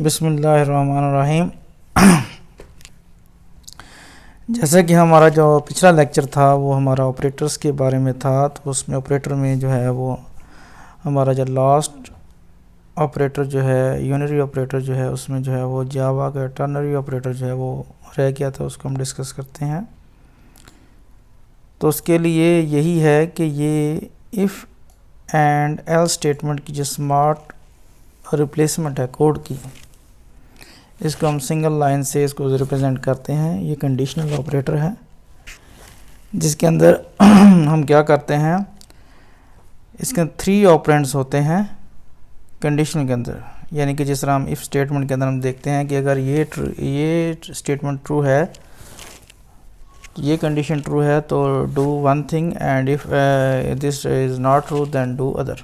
बिस्मिल्लाहिर्रहमानिर्रहीम। जैसा कि हमारा जो पिछला लेक्चर था वो हमारा ऑपरेटर्स के बारे में था, तो उसमें ऑपरेटर में जो है वो हमारा जो लास्ट ऑपरेटर जो है यूनरी ऑपरेटर जो है उसमें जो है वो जावा का टर्नरी ऑपरेटर जो है वो रह गया था, उसको हम डिस्कस करते हैं। तो उसके लिए यही है कि ये इफ़ एंड एल स्टेटमेंट की जो स्मार्ट रिप्लेसमेंट है कोड की, इसको हम सिंगल लाइन से इसको रिप्रेजेंट करते हैं। ये कंडीशनल ऑपरेटर है जिसके अंदर हम क्या करते हैं, इसके 3 ऑपरेंड्स होते हैं कंडीशनल के अंदर। यानी कि जिस तरह हम इफ़ स्टेटमेंट के अंदर हम देखते हैं कि अगर ये स्टेटमेंट ट्रू है, ये कंडीशन ट्रू है तो do one thing, and if this is not true then do other.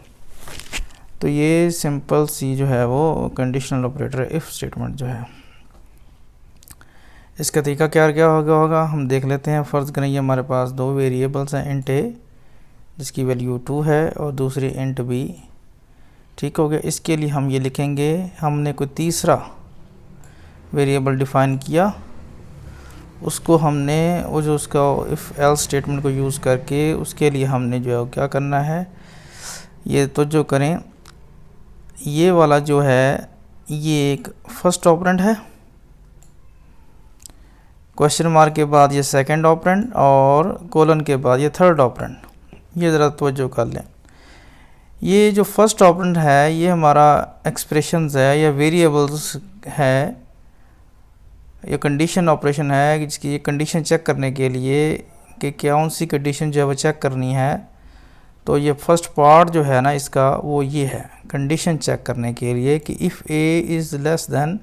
तो ये सिंपल सी जो है वो कंडीशनल ऑपरेटर है इफ़ स्टेटमेंट जो है। इसका तरीका क्या होगा हम देख लेते हैं। फ़र्ज़ करें ये हमारे पास 2 वेरिएबल्स हैं, इंट ए जिसकी वैल्यू 2 है और दूसरी इंट बी। ठीक हो गया। इसके लिए हम ये लिखेंगे, हमने कोई तीसरा वेरिएबल डिफ़ाइन किया, उसको हमने वो जो उसका इफ़ एल स्टेटमेंट को यूज़ करके उसके लिए हमने जो है क्या करना है, ये तो जो करें, ये वाला जो है ये एक फर्स्ट ऑपरेंड है, क्वेश्चन मार्क के बाद ये सेकंड ऑपरेंड और कोलन के बाद ये थर्ड ऑपरेंड। ये ज़रा तवज्जो कर लें। ये जो फर्स्ट ऑपरेंड है ये हमारा एक्सप्रेशंस है या वेरिएबल्स है, ये कंडीशन ऑपरेशन है जिसकी ये कंडीशन चेक करने के लिए कि कौन सी कंडीशन जो है वो चेक करनी है। तो ये फर्स्ट पार्ट जो है ना इसका वो ये है कंडीशन चेक करने के लिए कि if A is less than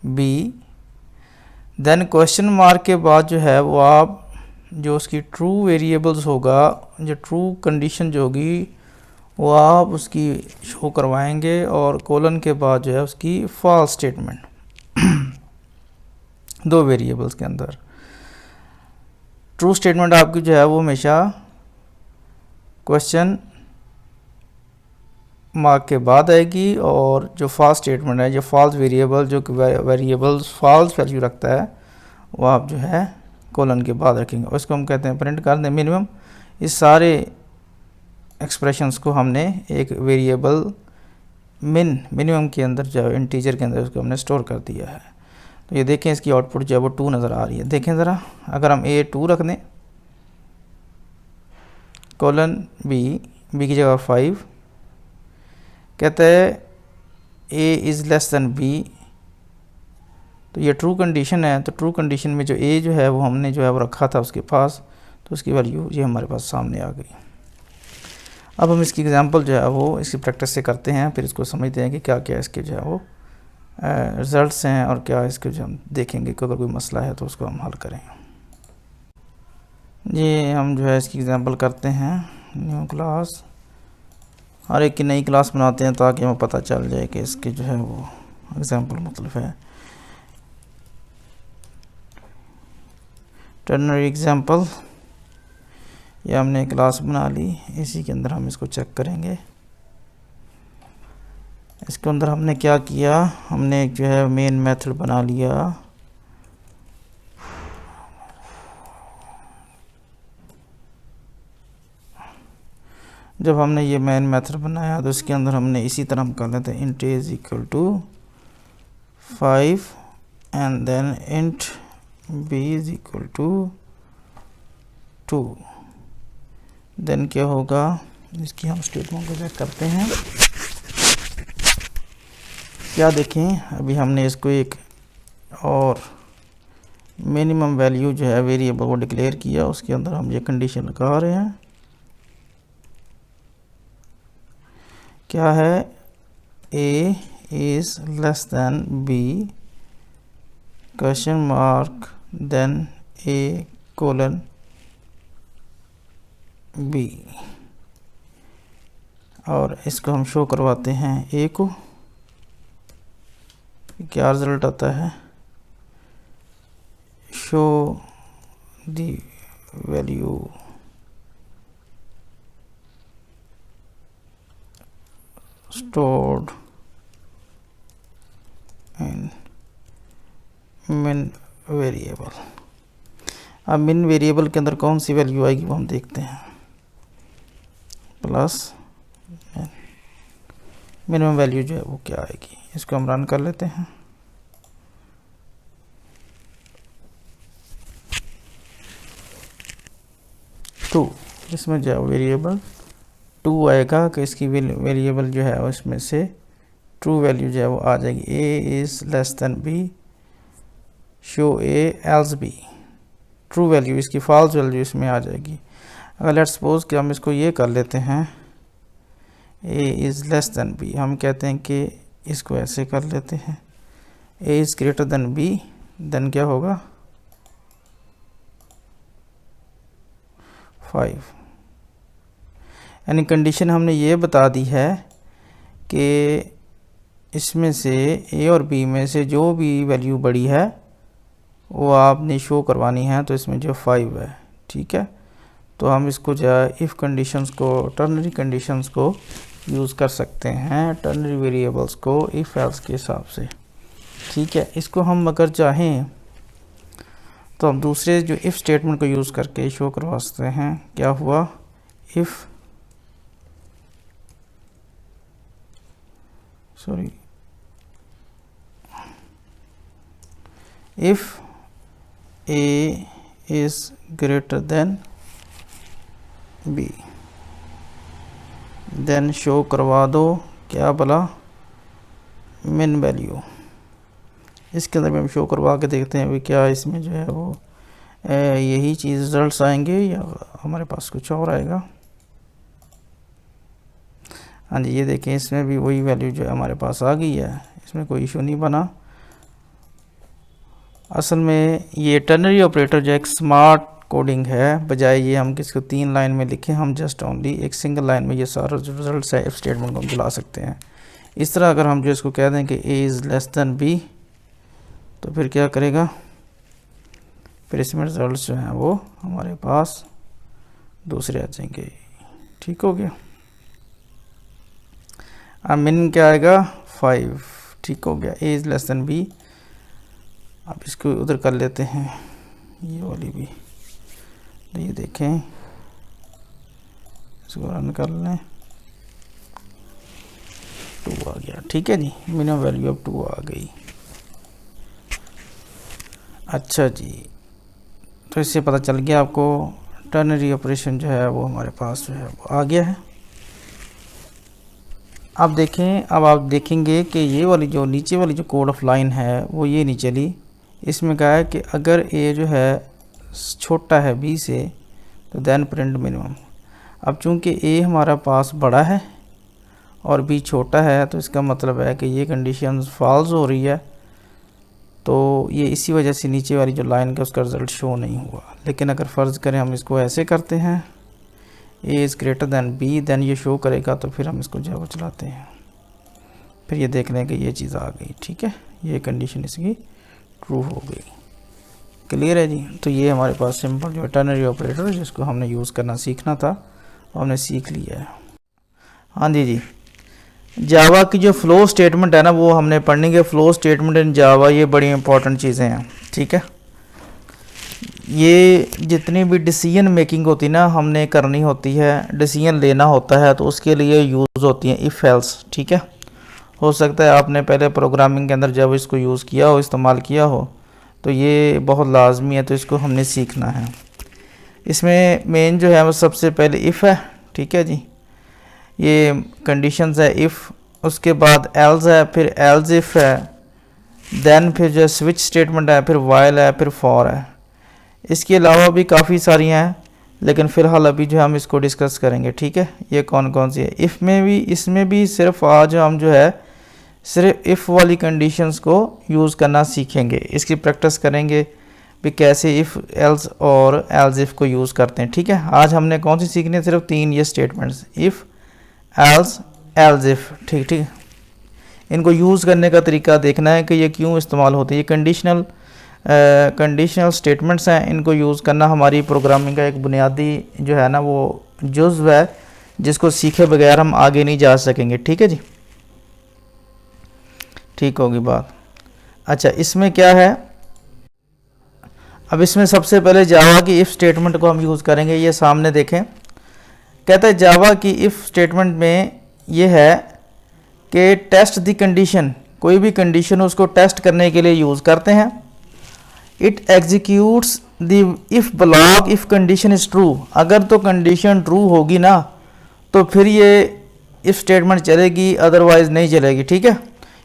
B, then question mark के बाद जो है वो आप जो उसकी ट्रू वेरिएबल्स होगा, जो ट्रू कंडीशन जो होगी वो आप उसकी शो करवाएंगे, और कोलन के बाद जो है उसकी फॉल्स स्टेटमेंट 2 वेरिएबल्स के अंदर। ट्रू स्टेटमेंट आपकी जो है वो हमेशा क्वेश्चन मार्क के बाद आएगी, और जो फॉल्स स्टेटमेंट है, जो फॉल्स वेरिएबल जो वेरिएबल्स फॉल्स वैल्यू रखता है वो आप जो है कोलन के बाद रखेंगे, और इसको हम कहते हैं प्रिंट कर दें मिनिमम। इस सारे एक्सप्रेशंस को हमने एक वेरिएबल मिनिमम के अंदर जो है इंटीजर के अंदर उसको हमने स्टोर कर दिया है। तो ये देखें इसकी आउटपुट जो है वो 2 नज़र आ रही है। देखें ज़रा, अगर हम ए 2 रख दें, कोलन बी की जगह 5, कहते हैं ए इज़ लेस देन बी, तो ये ट्रू कंडीशन है। तो ट्रू कंडीशन में जो ए जो है वो हमने जो है वो रखा था उसके पास, तो उसकी वैल्यू ये हमारे पास सामने आ गई। अब हम इसकी एग्जांपल जो है वो इसकी प्रैक्टिस से करते हैं, फिर इसको समझते हैं कि क्या क्या इसके जो है वो रिज़ल्ट्स हैं और क्या इसके जो हम देखेंगे कि अगर कोई मसला है तो उसको हम हल करें। जी हम जो है इसकी एग्जांपल करते हैं। न्यू क्लास, हर एक की नई क्लास बनाते हैं ताकि हमें पता चल जाए कि इसके जो है वो एग्जांपल मुख्तलिफ है। टर्नरी एग्जांपल, ये हमने क्लास बना ली, इसी के अंदर हम इसको चेक करेंगे। इसके अंदर हमने क्या किया, हमने जो है मेन मेथड बना लिया। जब हमने ये मेन मेथड बनाया तो इसके अंदर हमने इसी तरह हम कर लेते हैं int a is equal to 5 and then int b is equal to 2। Then क्या होगा, इसकी हम स्टेटमेंट को चेक करते हैं। क्या देखें, अभी हमने इसको एक और मिनिमम वैल्यू जो है वेरिएबल वो डिक्लेयर किया, उसके अंदर हम ये कंडीशन लगा रहे हैं। क्या है, a is less than b question mark then a colon b, और इसको हम शो करवाते हैं ए को। क्या रिजल्ट आता है, शो दी वैल्यू stored मिन वेरिएबल। अब मिन वेरिएबल के अंदर कौन सी वैल्यू आएगी वो हम देखते हैं, प्लस मिनिमम वैल्यू जो है वो क्या आएगी। इसको हम रन कर लेते हैं। टू, इसमें जो है वेरिएबल टू आएगा कि इसकी वेरिएबल जो है उसमें से ट्रू वैल्यू जो है वो आ जाएगी। A is less than b, show a else b. True value, इसकी फॉल्स वैल्यू इसमें आ जाएगी। अगर लेट्स सपोज कि हम इसको ये कर लेते हैं, ए इज़ लेस देन बी, हम कहते हैं कि इसको ऐसे कर लेते हैं, ए is greater than B, then क्या होगा 5। यानी कंडीशन हमने ये बता दी है कि इसमें से ए और बी में से जो भी वैल्यू बड़ी है वो आपने शो करवानी है। तो इसमें जो 5 है, ठीक है, तो हम इसको जो है इफ़ कंडीशंस को, टर्नरी कंडीशंस को यूज़ कर सकते हैं, टर्नरी वेरिएबल्स को इफ़ एल्स के हिसाब से, ठीक है। इसको हम अगर चाहें तो हम दूसरे जो इफ़ स्टेटमेंट को यूज़ करके शो करवा सकते हैं। क्या हुआ, if if A is greater than B, then show करवा दो क्या बोला, मिन वैल्यू। इसके अंदर भी हम शो करवा के देखते हैं भी क्या इसमें जो है वो यही चीज़ रिजल्ट्स आएंगे या हमारे पास कुछ और आएगा। हाँ जी, ये देखें इसमें भी वही वैल्यू जो है हमारे पास आ गई है, इसमें कोई इशू नहीं बना। असल में ये टर्नरी ऑपरेटर जो एक स्मार्ट कोडिंग है, बजाय ये हम किसी को 3 लाइन में लिखें, हम जस्ट ओनली एक सिंगल लाइन में ये सारा जो रिजल्ट है इफ स्टेटमेंट को हम बुला सकते हैं। इस तरह अगर हम जो इसको कह दें कि A is less than B, तो फिर क्या करेगा, फिर इसमें रिजल्ट जो हैं वो हमारे पास दूसरे आ जाएंगे। ठीक हो गया। अब मिन क्या आएगा 5, ठीक हो गया। A is less than B. अब इसको उधर कर लेते हैं, ये वाली भी, तो ये देखें, इसको रन कर लें, 2 आ गया। ठीक है जी, मिनिमम वैल्यू अब 2 आ गई। अच्छा जी, तो इससे पता चल गया आपको टर्नरी ऑपरेशन जो है वो हमारे पास जो है वो आ गया है। अब देखें, अब आप देखेंगे कि ये वाली जो नीचे वाली जो कोड ऑफ लाइन है वो ये नहीं चली। इसमें कहा है कि अगर ए जो है छोटा है बी से तो देन प्रिंट मिनिमम। अब चूंकि ए हमारा पास बड़ा है और बी छोटा है, तो इसका मतलब है कि ये कंडीशन फॉल्स हो रही है, तो ये इसी वजह से नीचे वाली जो लाइन का उसका रिज़ल्ट शो नहीं हुआ। लेकिन अगर फ़र्ज़ करें हम इसको ऐसे करते हैं, ए is greater than B, then ये शो करेगा, तो फिर हम इसको जो है वो चलाते हैं, फिर ये देख लें कि ये चीज़ आ गई। ठीक है, ये कंडीशन इसकी ट्रू हो गई। क्लियर है जी। तो ये हमारे पास सिंपल जो टर्नरी ऑपरेटर जिसको हमने यूज़ करना सीखना था वो हमने सीख लिया है। हाँ जी, जावा की जो फ्लो स्टेटमेंट है ना वो हमने पढ़नी है। फ्लो स्टेटमेंट इन जावा ये बड़ी इंपॉर्टेंट चीज़ें हैं। ठीक है, ये जितनी भी डिसीजन मेकिंग होती ना हमने करनी होती है, डिसीजन लेना होता है, तो उसके लिए यूज़ होती हैं इफ़ एल्स। ठीक है, हो सकता है आपने पहले प्रोग्रामिंग के अंदर जब इसको यूज़ किया हो, इस्तेमाल किया हो, तो ये बहुत लाजमी है, तो इसको हमने सीखना है। इसमें मेन जो है वो सबसे पहले इफ़ है। ठीक है जी, ये कंडीशंस है इफ़, उसके बाद एल्स है, फिर एल्स इफ़ है, देन फिर जो स्विच स्टेटमेंट है, फिर वाइल है, फिर फॉर है। इसके अलावा भी काफ़ी सारी हैं, लेकिन फ़िलहाल अभी जो हम इसको डिस्कस करेंगे। ठीक है, ये कौन कौन सी है। इफ़ में भी, इसमें भी सिर्फ आज हम जो है सिर्फ इफ़ वाली कंडीशंस को यूज़ करना सीखेंगे, इसकी प्रैक्टिस करेंगे भी कैसे इफ़ एल्स और एल्स इफ़ को यूज़ करते हैं। ठीक है, आज हमने कौन सी सीखनी है, सिर्फ 3 ये statements, if else else if. ठीक ठीक, इनको यूज़ करने का तरीका देखना है कि ये क्यों इस्तेमाल होते हैं। ये कंडीशनल स्टेटमेंट्स हैं, इनको यूज़ करना हमारी प्रोग्रामिंग का एक बुनियादी जो है ना वो जुज़्व है, जिसको सीखे बगैर हम आगे नहीं जा सकेंगे। ठीक है जी, ठीक होगी बात। अच्छा, इसमें क्या है, अब इसमें सबसे पहले जावा की इफ़ स्टेटमेंट को हम यूज़ करेंगे। ये सामने देखें, कहता है जावा की इफ़ स्टेटमेंट में ये है कि टेस्ट द कंडीशन, कोई भी कंडीशन उसको टेस्ट करने के लिए यूज़ करते हैं। It executes the if block if condition is true, अगर तो कंडीशन ट्रू होगी ना तो फिर ये इफ़ स्टेटमेंट चलेगी, अदरवाइज़ नहीं चलेगी। ठीक है,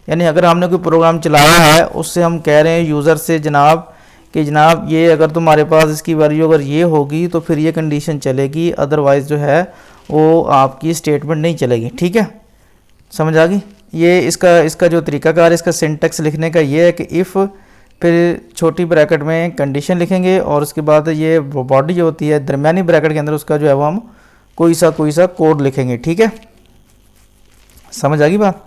यानी अगर हमने कोई प्रोग्राम चलाया है उससे हम कह रहे हैं यूज़र से जनाब कि जनाब ये अगर तुम्हारे पास इसकी वैल्यू अगर ये होगी तो फिर ये कंडीशन चलेगी, अदरवाइज़ जो है वो आपकी स्टेटमेंट नहीं चलेगी। ठीक है, समझ आ गई। ये इसका जो तरीकाकार इसका सिंटेक्स लिखने का ये है कि इफ़ फिर छोटी ब्रैकेट में कंडीशन लिखेंगे और उसके बाद ये बॉडी जो होती है दरमियानी ब्रैकेट के अंदर उसका जो है वो हम कोई सा कोड लिखेंगे। ठीक है, समझ आ गई बात।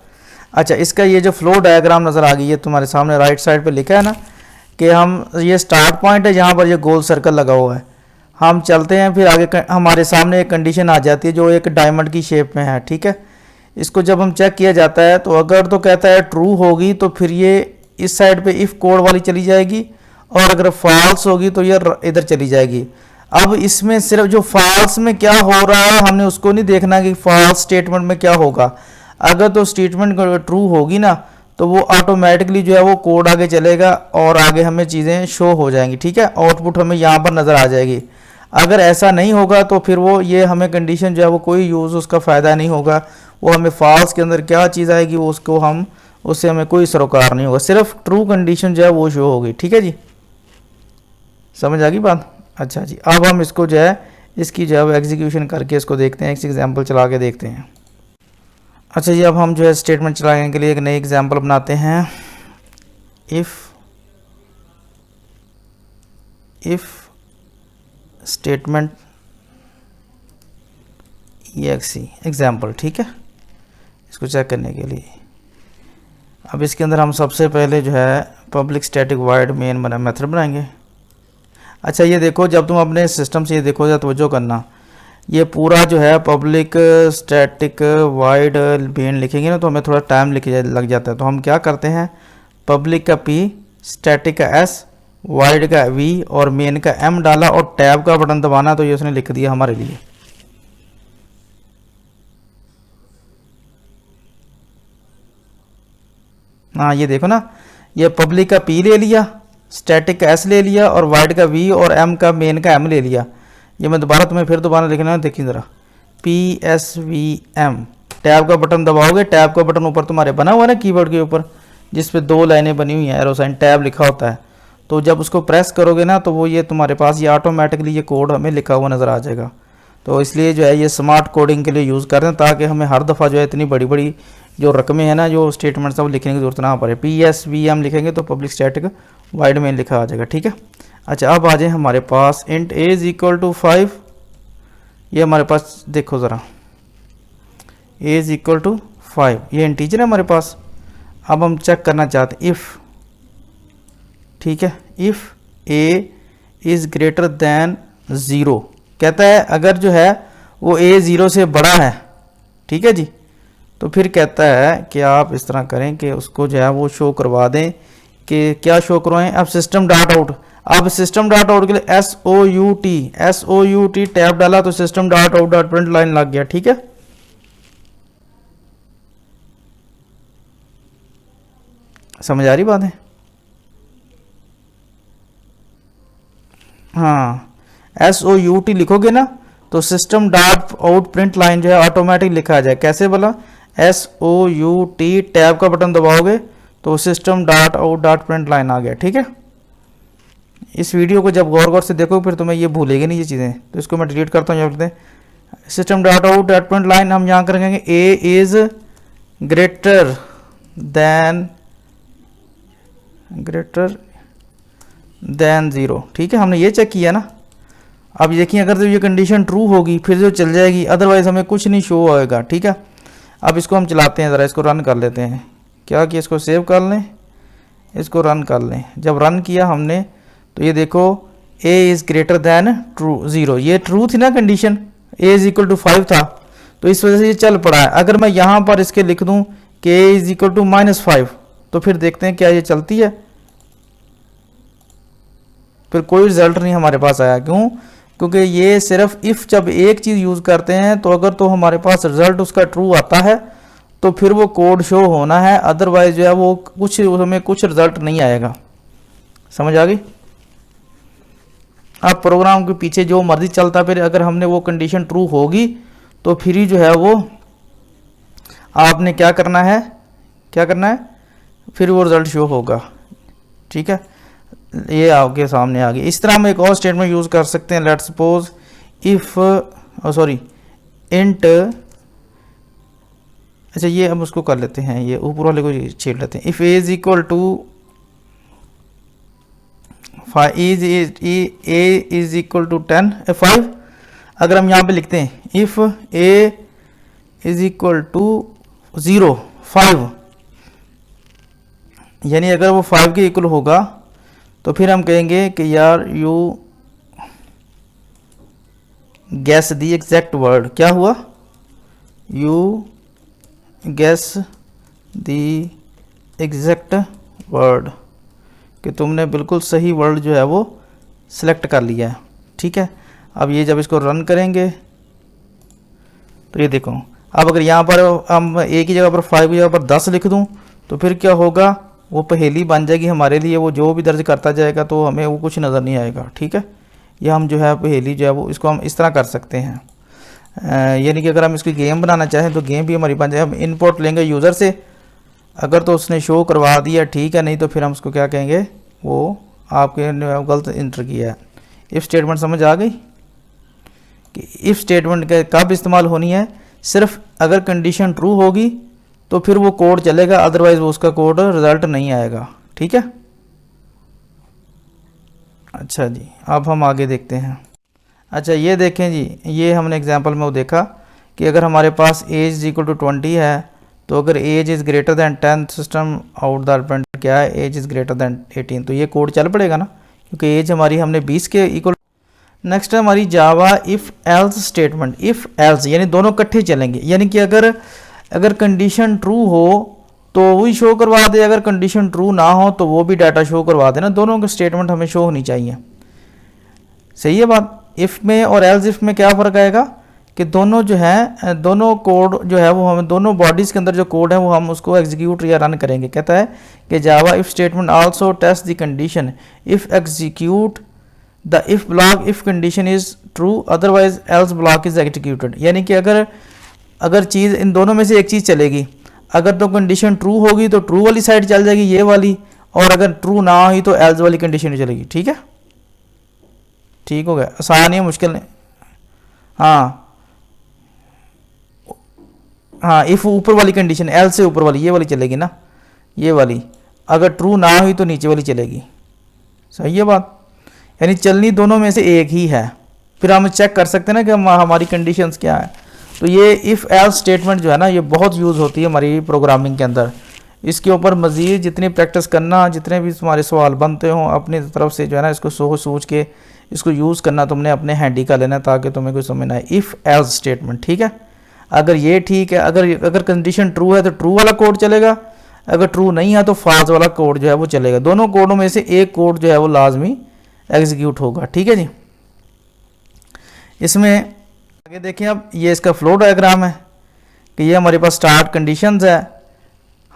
अच्छा, इसका ये जो फ्लो डायग्राम नज़र आ गई है तुम्हारे सामने राइट साइड पे लिखा है ना कि हम ये स्टार्ट पॉइंट है जहाँ पर ये गोल सर्कल लगा हुआ है, हम चलते हैं फिर आगे हमारे सामने एक कंडीशन आ जाती है जो एक डायमंड की शेप में है। ठीक है, इसको जब हम चेक किया जाता है तो अगर तो कहता है ट्रू होगी तो फिर ये इस साइड पे इफ़ कोड वाली चली जाएगी और अगर फॉल्स होगी तो ये इधर चली जाएगी। अब इसमें सिर्फ जो फॉल्स में क्या हो रहा है हमने उसको नहीं देखना कि फॉल्स स्टेटमेंट में क्या होगा। अगर तो स्टेटमेंट ट्रू होगी ना तो वो ऑटोमेटिकली जो है वो कोड आगे चलेगा और आगे हमें चीज़ें शो हो जाएंगी। ठीक है, आउटपुट हमें यहाँ पर नज़र आ जाएगी। अगर ऐसा नहीं होगा तो फिर वो ये हमें कंडीशन जो है वो कोई यूज़ उसका फ़ायदा नहीं होगा, वो हमें फॉल्स के अंदर क्या चीज़ आएगी वो उसको हम उससे हमें कोई सरोकार नहीं होगा, सिर्फ ट्रू कंडीशन जो है वो शो होगी। ठीक है जी, समझ आ गई बात। अच्छा जी, अब हम इसको जो है इसकी जो है एग्जीक्यूशन करके इसको देखते हैं, एक एग्जाम्पल चला के देखते हैं। अच्छा जी, अब हम जो है स्टेटमेंट चलाने के लिए एक नई एग्जाम्पल बनाते हैं। If statement EXE example. ठीक है, इसको चेक करने के लिए अब इसके अंदर हम सबसे पहले जो है पब्लिक स्टैटिक वाइड मेन बना मेथड बनाएंगे। अच्छा, ये देखो जब तुम अपने सिस्टम से ये देखो या तवज्जो करना, ये पूरा जो है पब्लिक स्टैटिक वाइड मेन लिखेंगे ना तो हमें थोड़ा टाइम लग जाता है। तो हम क्या करते हैं, पब्लिक का P, स्टैटिक का S, वाइड का V और मेन का M डाला और टैब का बटन दबाना तो ये उसने लिख दिया हमारे लिए। हाँ, ये देखो ना, ये पब्लिक का P ले लिया, स्टैटिक का S ले लिया और वाइड का V और M का मेन का M ले लिया। ये मैं तुम्हें फिर दोबारा लिखना है, देखिए ज़रा PSVM, टैब का बटन दबाओगे, टैब का बटन ऊपर तुम्हारे बना हुआ है ना कीबोर्ड के ऊपर जिस पे 2 लाइनें बनी हुई हैं, एरो साइन टैब लिखा होता है। तो जब उसको प्रेस करोगे ना तो वो ये तुम्हारे पास ये ऑटोमेटिकली ये कोड हमें लिखा हुआ नज़र आ जाएगा। तो इसलिए जो है ये स्मार्ट कोडिंग के लिए यूज़ करते हैं ताकि हमें हर दफ़ा जो है इतनी बड़ी बड़ी जो रकमें हैं ना, जो स्टेटमेंट्स हैं वो लिखने की ज़रूरत ना पड़े। PSVM लिखेंगे तो पब्लिक स्टैटिक वाइड मेन लिखा आ जाएगा। ठीक है, अच्छा अब आ जाए हमारे पास int a is equal to 5। ये हमारे पास देखो ज़रा, a इज़ इक्वल टू 5, ये इंटीजर है हमारे पास। अब हम चेक करना चाहते हैं इफ़, ठीक है, if a is greater then 0, कहता है अगर जो है वो a 0 से बड़ा है। ठीक है जी, तो फिर कहता है कि आप इस तरह करें कि उसको जो है वो शो करवा दें कि क्या शो करवाएं। अब सिस्टम डॉट आउट, अब सिस्टम डॉट आउट के लिए SOUT टैब डाला तो system dot out dot print line लग गया। ठीक है, समझ आ रही बात है। हाँ, SOUT लिखोगे ना तो system dot out print line जो है ऑटोमेटिक लिखा आ जाए। कैसे बोला, SOUT टैब का बटन दबाओगे तो system dot out dot print line आ गया। ठीक है, इस वीडियो को जब गौर से देखो फिर तुम्हें ये भूलेगी नहीं ये चीज़ें। तो इसको मैं डिलीट करता हूँ। यहाँ करते system dot out dot print line, हम यहाँ करेंगे a इज़ ग्रेटर देन 0। ठीक है, हमने ये चेक किया ना। अब देखिए अगर तो ये कंडीशन ट्रू होगी फिर जो चल जाएगी, अदरवाइज हमें कुछ नहीं शो होएगा। ठीक है, अब इसको हम चलाते हैं, ज़रा इसको रन कर लेते हैं। क्या कि इसको सेव कर लें, इसको रन कर लें। जब रन किया हमने तो ये देखो a इज़ ग्रेटर दैन 0, ये ट्रू थी ना condition, a is equal to 5 था तो इस वजह से ये चल पड़ा है। अगर मैं यहाँ पर इसके लिख दूँ कि a इज़ इक्वल टू -5 तो फिर देखते हैं क्या ये चलती है। हाँ, a इज़ इक्वल टू -5 तो फिर देखते हैं क्या ये चलती है। फिर कोई रिजल्ट नहीं हमारे पास आया। क्यों? क्योंकि ये सिर्फ इफ़ जब एक चीज़ यूज़ करते हैं तो अगर तो हमारे पास रिजल्ट उसका ट्रू आता है तो फिर वो कोड शो होना है, अदरवाइज जो है वो कुछ हमें कुछ रिजल्ट नहीं आएगा। समझ आ गई? आप प्रोग्राम के पीछे जो मर्जी चलता, फिर अगर हमने वो कंडीशन ट्रू होगी तो फिर ही जो है वो आपने क्या करना है, फिर वो रिजल्ट शो होगा। ठीक है, ये आपके सामने आ गया। इस तरह हम एक और स्टेटमेंट यूज़ कर सकते हैं। लेट्स सपोज इफ़ इंट, अच्छा ये हम उसको कर लेते हैं, ये ऊपर वाले को छेड़ लेते हैं। If A is equal to A is equal to 10 5, अगर हम यहाँ पे लिखते हैं if A is equal to 0 5, यानी अगर वो 5 के इक्वल होगा तो फिर हम कहेंगे कि यार you gas the exact word. क्या हुआ? You gas the exact word, कि तुमने बिल्कुल सही वर्ड जो है वो सिलेक्ट कर लिया है। ठीक है, अब ये जब इसको रन करेंगे तो ये देखो, अब अगर यहाँ पर हम एक ही जगह पर 5 की जगह पर 10 लिख दूँ तो फिर क्या होगा, वो पहेली बन जाएगी हमारे लिए। वो जो भी दर्ज करता जाएगा तो हमें वो कुछ नज़र नहीं आएगा। ठीक है, ये हम जो है पहेली जो है वो इसको हम इस तरह कर सकते हैं। यानी कि अगर हम इसकी गेम बनाना चाहें तो गेम भी हमारी बन जाए। हम इनपुट लेंगे यूज़र से, अगर तो उसने शो करवा दिया ठीक है, नहीं तो फिर हम उसको क्या कहेंगे, वो आपके गलत इंटर किया है। इफ़ स्टेटमेंट समझ आ गई कि इफ़ स्टेटमेंट के कब इस्तेमाल होनी है? सिर्फ अगर कंडीशन ट्रू होगी तो फिर वो कोड चलेगा, अदरवाइज वो उसका कोड रिजल्ट नहीं आएगा। ठीक है, अच्छा जी, अब हम आगे देखते हैं। अच्छा ये देखें जी, ये हमने एग्जांपल में वो देखा कि अगर हमारे पास एज इज इक्वल टू 20 है तो अगर age is greater than 10 system out the alternative क्या है, एज इज़ ग्रेटर दैन 18, तो ये कोड चल पड़ेगा ना, क्योंकि एज हमारी हमने 20 के इक्वल। नेक्स्ट है हमारी Java if else statement. If else यानी दोनों इकट्ठे चलेंगे, यानी कि अगर कंडीशन ट्रू हो तो वही शो करवा दे, अगर कंडीशन ट्रू ना हो तो वो भी डाटा शो करवा देना। दोनों के स्टेटमेंट हमें शो होनी चाहिए। सही है बात? इफ़ में और एल्स इफ़ में क्या फ़र्क आएगा कि दोनों जो है, दोनों कोड जो है वो हमें दोनों बॉडीज़ के अंदर जो कोड है वो हम उसको एग्जीक्यूट या रन करेंगे। कहता है कि Java if statement also test the condition if execute the if block if condition is true otherwise else block is executed. यानी कि अगर चीज़ इन दोनों में से एक चीज़ चलेगी, अगर तो कंडीशन ट्रू होगी तो ट्रू वाली साइड चल जाएगी ये वाली, और अगर ट्रू ना हुई तो एल्स वाली कंडीशन ही चलेगी। ठीक है, ठीक हो गया, आसान है, मुश्किल नहीं। हाँ, इफ़ ऊपर वाली कंडीशन एल से ऊपर वाली ये वाली चलेगी ना, ये वाली अगर ट्रू ना हुई तो नीचे वाली चलेगी। सही है बात? यानी चलनी दोनों में से एक ही है। फिर हम चेक कर सकते हैं ना कि हमारी कंडीशंस क्या है। तो ये इफ़ एल्स स्टेटमेंट जो है ना, ये बहुत यूज़ होती है हमारी प्रोग्रामिंग के अंदर। इसके ऊपर मज़ीद जितनी प्रैक्टिस करना, जितने भी तुम्हारे सवाल बनते हों अपनी तरफ से जो है ना, इसको सोच सोच के इसको यूज़ करना तुमने अपने हैंडी का लेना, ताकि तुम्हें कोई समझ ना आए। इफ़ एल्स स्टेटमेंट, ठीक है, अगर ये ठीक है, अगर कंडीशन ट्रू है तो ट्रू वाला कोड चलेगा, अगर ट्रू नहीं है तो फॉल्स वाला कोड जो है वो चलेगा। दोनों कोडों में से एक कोड जो है वो लाजमी एग्जीक्यूट होगा। ठीक है जी, इसमें आगे देखें। अब ये इसका फ्लो डायग्राम है कि ये हमारे पास स्टार्ट कंडीशंस है,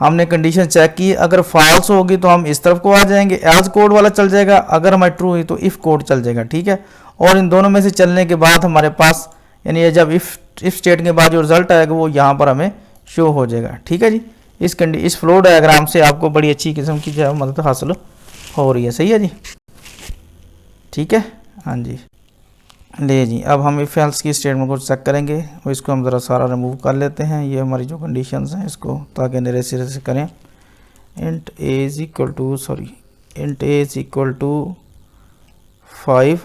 हमने कंडीशन चेक की, अगर फॉल्स होगी तो हम इस तरफ को आ जाएंगे, एल्स कोड वाला चल जाएगा, अगर हमारी ट्रू हुई तो इफ़ कोड चल जाएगा। ठीक है, और इन दोनों में से चलने के बाद हमारे पास, यानी ये जब इफ़ स्टेट के बाद जो रिजल्ट आएगा वो यहाँ पर हमें शो हो जाएगा। ठीक है जी, इस फ्लो डायग्राम से आपको बड़ी अच्छी किस्म की जो है मदद हासिल हो रही है। सही है जी, ठीक है, हाँ जी। ले जी, अब हम इफ़ एल्स की स्टेटमेंट को चेक करेंगे और इसको हम ज़रा सारा रिमूव कर लेते हैं, ये हमारी जो कंडीशंस हैं इसको, ताकि नए सिरे से करें। Int A is equal to 5,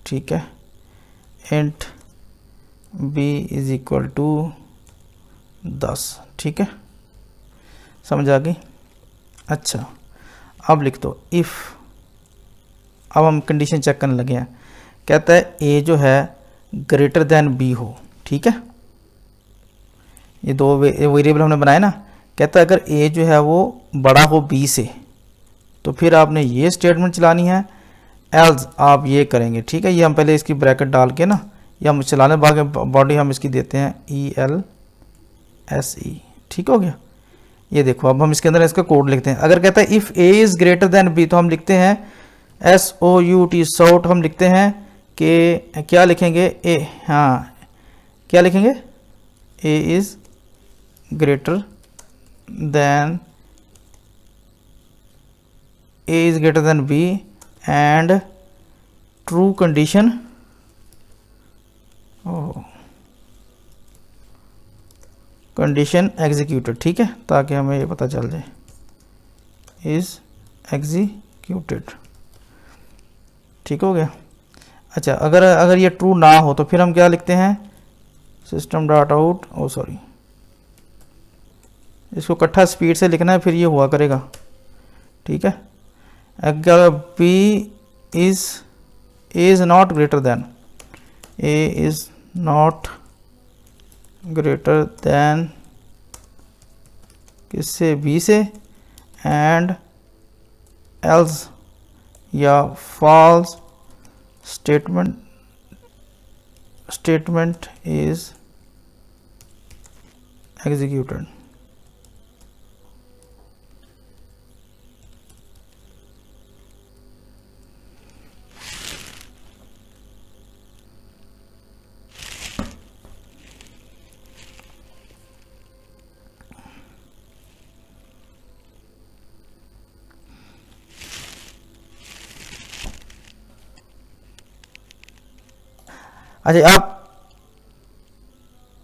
ठीक है, int B is equal to 10, ठीक है, समझ आ गई। अच्छा, अब लिख दो इफ़, अब हम कंडीशन चेक करने लगे हैं। कहता है ए जो है ग्रेटर दैन बी हो। ठीक है, ये दो वेरिएबल हमने बनाए ना। कहता है अगर ए जो है वो बड़ा हो बी से तो फिर आपने ये स्टेटमेंट चलानी है, एल्स आप ये करेंगे, ठीक है। ये हम पहले इसकी ब्रैकेट डाल के ना, ये हम चलाने भाग बॉडी हम इसकी देते हैं ELSE, ठीक हो गया। ये देखो अब हम इसके अंदर इसका कोड लिखते हैं। अगर कहता है if A is greater then B तो हम लिखते हैं SOUT, SOUT हम लिखते हैं कि क्या लिखेंगे A, हाँ क्या लिखेंगे, A is greater then A is greater than B and true condition, condition executed, ठीक है, ताकि हमें ये पता चल जाए इज एग्जीक्यूटेड, ठीक हो गया। अच्छा अगर ये ट्रू ना हो तो फिर हम क्या लिखते हैं, सिस्टम डॉट आउट, ओ सॉरी, इसको इकट्ठा स्पीड से लिखना है फिर ये हुआ करेगा, ठीक है। अगर B is not greater than, A is not greater than किससे, B से, and else या false statement is executed।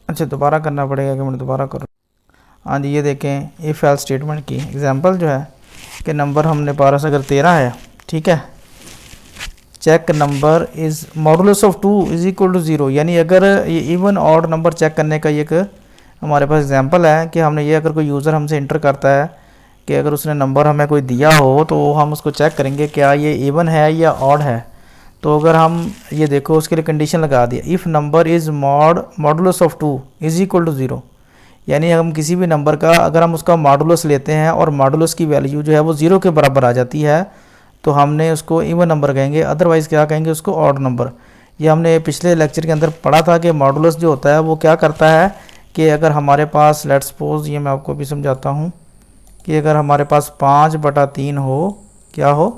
अच्छा दोबारा करना पड़ेगा कि मैं दोबारा करूँ। हाँ जी ये देखें इफ़ एल्स स्टेटमेंट की एग्जांपल जो है कि नंबर हमने पास अगर 13 है, ठीक है, check number is modulus of 2 is equal to 0, यानी अगर ये इवन ऑड नंबर चेक करने का ये एक हमारे पास एग्जांपल है कि हमने ये अगर कोई यूज़र हमसे इंटर करता है कि अगर उसने नंबर हमें कोई दिया हो तो हम उसको चेक करेंगे क्या ये इवन है या ऑड है। तो अगर हम ये देखो उसके लिए कंडीशन लगा दिया, if number is modulus of 2 is equal to 0, यानी हम किसी भी नंबर का अगर हम उसका मॉडुलस लेते हैं और मॉडुलस की वैल्यू जो है वो 0 के बराबर आ जाती है तो हमने उसको इवन नंबर कहेंगे, अदरवाइज़ क्या कहेंगे उसको ऑड नंबर। ये हमने पिछले लेक्चर के अंदर पढ़ा था कि मॉडुलस जो होता है वो क्या करता है कि अगर हमारे पास लेट्स सपोज, ये मैं आपको भी समझाता हूँ कि अगर हमारे पास 5/3 हो, क्या हो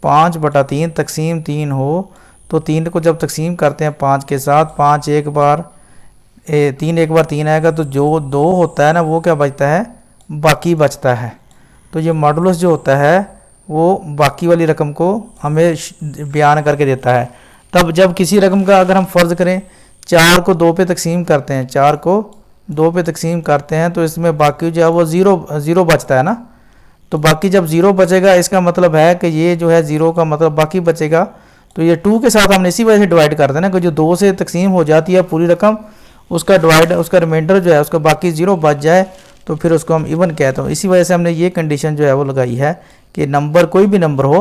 5/3 तकसीम 3 हो तो 3 को जब तकसीम करते हैं 5 के साथ, 5 एक बार 3 एक बार 3 आएगा तो जो 2 होता है ना वो क्या बचता है, बाकी बचता है। तो ये मॉडुलस जो होता है वो बाकी वाली रकम को हमें बयान करके देता है। तब जब किसी रकम का अगर हम फ़र्ज़ करें 4 को 2 पे तकसीम करते हैं, 4 को 2 पे तकसीम करते हैं तो इसमें बाकी जो है वो ज़ीरो बचता है ना, तो बाकी जब 0 बचेगा इसका मतलब है कि ये जो है 0 का मतलब बाकी बचेगा, तो ये 2 के साथ हमने इसी वजह से डिवाइड कर देना कि जो 2 से तकसीम हो जाती है पूरी रकम, उसका डिवाइड उसका रिमाइंडर जो है उसका बाकी 0 बच जाए तो फिर उसको हम इवन कहते हैं। इसी वजह से हमने ये कंडीशन जो है वो लगाई है कि नंबर कोई भी नंबर हो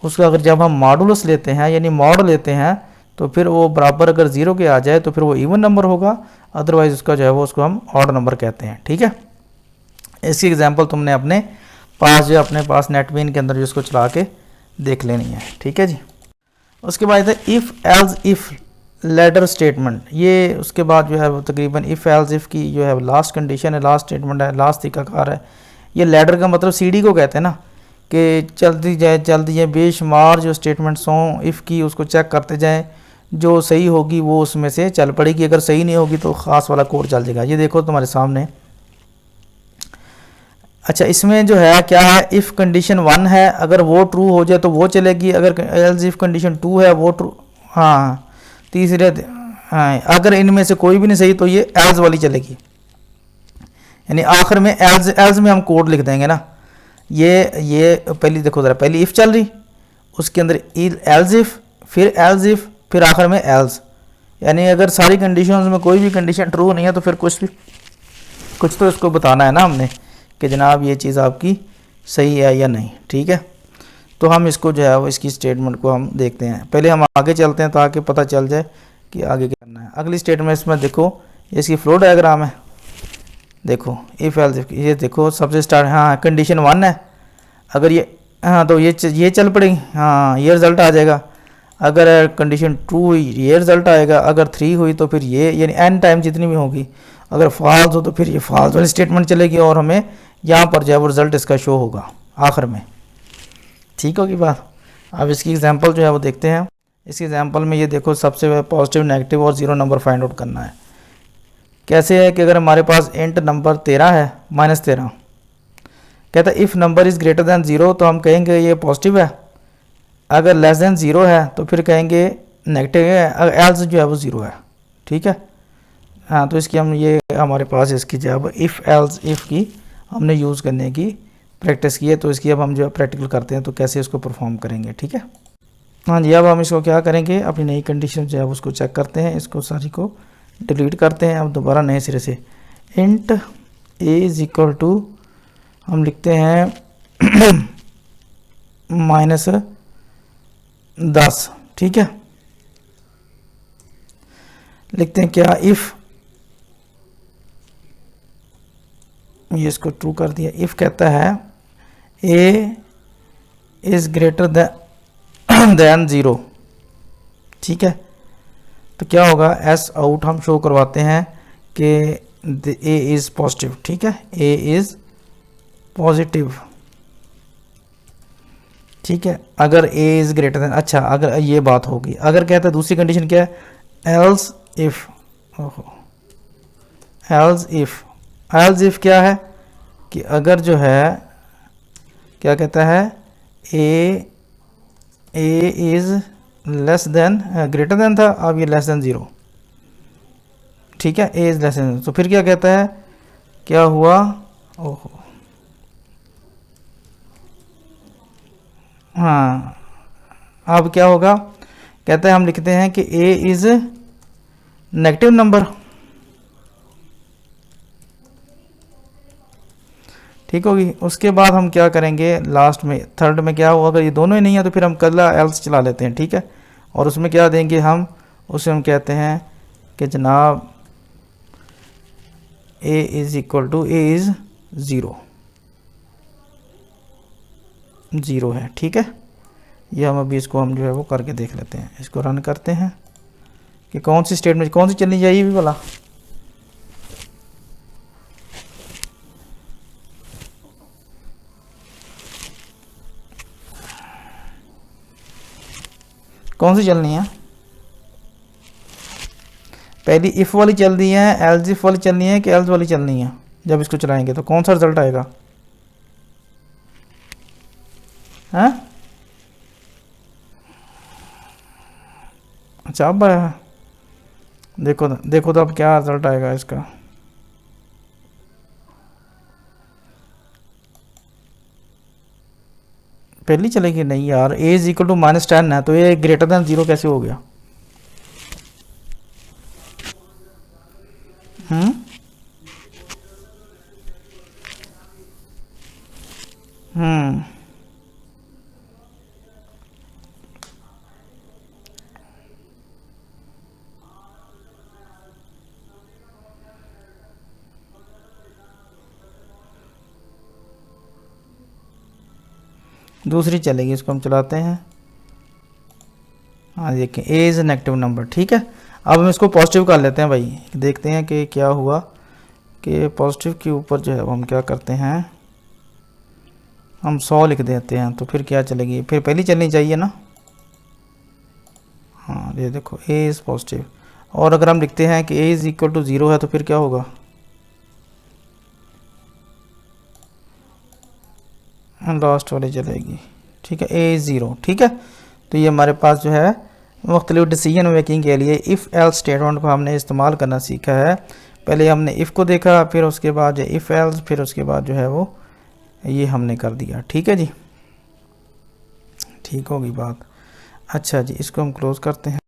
उसका अगर जब हम मॉडुलस लेते हैं यानी मॉड लेते हैं तो फिर वो बराबर अगर 0 के आ जाए तो फिर वो इवन नंबर होगा, अदरवाइज़ उसका जो है वो उसको हम ऑड नंबर कहते हैं, ठीक है। इसकी एग्जांपल तुमने अपने पास जो अपने पास नेटबीन के अंदर जो इसको चला के देख लेनी है, ठीक है जी। उसके बाद है if else if ladder statement, ये उसके बाद जो है वो तकरीबन इफ़ एल्स इफ़ की जो है लास्ट कंडीशन है, लास्ट स्टेटमेंट है, लास्ट तरीक़ाकार है। ये लेडर का मतलब सीडी को कहते हैं ना कि चलती जाए बेशुमार जो स्टेटमेंट्स हों इफ़ की उसको चेक करते जाएँ, जो सही होगी वो उसमें से चल पड़ेगी, अगर सही नहीं होगी तो ख़ास वाला कोड चल जाएगा। ये देखो तुम्हारे सामने। अच्छा इसमें जो है क्या है, इफ़ कंडीशन 1 है अगर वो ट्रू हो जाए तो वो चलेगी, अगर एल्स इफ़ कंडीशन 2 है वो ट्रू, हाँ तीसरे, हाँ अगर इनमें से कोई भी नहीं सही तो ये एल्स वाली चलेगी, यानी आखिर में एल्स में हम कोड लिख देंगे ना। ये पहली देखो ज़रा, पहली इफ़ चल रही उसके अंदर एल्स इफ़ फिर आखिर में एल्स, यानी अगर सारी कंडीशंस में कोई भी कंडीशन ट्रू नहीं है तो फिर कुछ तो इसको बताना है ना हमने कि जनाब ये चीज़ आपकी सही है या नहीं, ठीक है। तो हम इसको जो है वो इसकी स्टेटमेंट को हम देखते हैं, पहले हम आगे चलते हैं ताकि पता चल जाए कि आगे क्या करना है। अगली स्टेटमेंट इसमें देखो इसकी फ्लो डायग्राम है, देखो इफ़ एल्स इफ, ये देखो सबसे स्टार्ट, हाँ कंडीशन 1 है, अगर ये हाँ तो ये चल पड़ेगी, हाँ ये रिज़ल्ट आ जाएगा। अगर कंडीशन ट्रू हुई ये रिज़ल्ट आएगा, अगर 3 हुई तो फिर ये, यानी n टाइम जितनी भी होगी। अगर फॉल्स हो तो फिर ये फॉल्स वाली स्टेटमेंट चलेगी और हमें यहाँ पर जो है वो रिज़ल्ट इसका शो होगा आखिर में। ठीक होगी बात। अब इसकी एग्जांपल जो है वो देखते हैं। इसकी एग्जांपल में ये देखो, सबसे पॉजिटिव, नेगेटिव और 0 नंबर फाइंड आउट करना है। कैसे है कि अगर हमारे पास इंट नंबर 13 है, -13, कहता है if number is greater then 0 तो हम कहेंगे ये पॉजिटिव है, अगर लेस दैन 0 है तो फिर कहेंगे नेगेटिव है, अगर एल्स जो है वो 0 है। ठीक है, हाँ तो इसकी हम ये हमारे पास इसकी जब इफ़ एल्स इफ़ की हमने यूज़ करने की प्रैक्टिस की है, तो इसकी अब हम जो है प्रैक्टिकल करते हैं तो कैसे इसको परफॉर्म करेंगे। ठीक है, हाँ जी, अब हम इसको क्या करेंगे, अपनी नई कंडीशन जो है उसको चेक करते हैं, इसको सारी को डिलीट करते हैं। अब दोबारा नए सिरे से int A is equal to हम लिखते हैं -10। ठीक है, लिखते हैं क्या, इफ़, ये इसको ट्रू कर दिया। इफ़ कहता है ए इज़ ग्रेटर दैन 0। ठीक है, तो क्या होगा, एस आउट हम शो करवाते हैं कि ए इज़ पॉजिटिव। ठीक है, ए इज़ पॉजिटिव। ठीक है, अगर ए इज़ ग्रेटर दैन, अच्छा अगर ये बात होगी, अगर कहता है दूसरी कंडीशन क्या है, एल्स इफ़, एल्स इफ़ क्या है कि अगर जो है क्या कहता है, a is less then, greater than था, अब ये लेस देन 0। ठीक है, ए इज़ लेस देन, तो फिर क्या कहता है, क्या हुआ, ओहो हाँ, अब क्या होगा, कहता है हम लिखते हैं कि ए इज़ नेगेटिव नंबर। ठीक होगी, उसके बाद हम क्या करेंगे, लास्ट में थर्ड में क्या हुआ, अगर ये दोनों ही नहीं है तो फिर हम कल्ला एल्स चला लेते हैं। ठीक है, और उसमें क्या देंगे हम, उसे हम कहते हैं कि जनाब A is equal to A is 0 है। ठीक है, ये हम अभी इसको हम जो है वो करके देख लेते हैं। इसको रन करते हैं कि कौन सी स्टेटमेंट कौन सी चलनी चाहिए भी भला, कौन सी चलनी है, पहली इफ़ वाली चलनी है, एल्स इफ वाली चलनी है कि एल्स वाली चलनी है। जब इसको चलाएंगे तो कौन सा रिजल्ट आएगा, हैं? अच्छा अब देखो तो अब क्या रिजल्ट आएगा इसका। पहली चलेगी नहीं यार, ए इज इक्वल टू -10 है तो ये ग्रेटर दैन 0 कैसे हो गया। हम्म हम्म दूसरी चलेगी, इसको हम चलाते हैं। हाँ देखें, ए इज़ नेगेटिव नंबर। ठीक है, अब हम इसको पॉजिटिव कर लेते हैं भाई, देखते हैं कि क्या हुआ कि पॉजिटिव के ऊपर जो है हम क्या करते हैं, हम 100 लिख देते हैं तो फिर क्या चलेगी, फिर पहली चलनी चाहिए ना। हाँ ये देखो, ए इज़ पॉजिटिव, और अगर हम लिखते हैं कि ए इज़ इक्वल टू 0 है तो फिर क्या होगा, लास्ट वाली चलेगी। ठीक है, ए इज़ 0। ठीक है, तो ये हमारे पास जो है मुख्तलिफ डिसीजन मेकिंग के लिए इफ़ एल्स स्टेटमेंट को हमने इस्तेमाल करना सीखा है। पहले हमने इफ़ को देखा, फिर उसके बाद जो इफ़ एल्स, फिर उसके बाद जो है वो ये हमने कर दिया। ठीक है जी, ठीक होगी बात। अच्छा जी, इसको हम क्लोज़ करते हैं।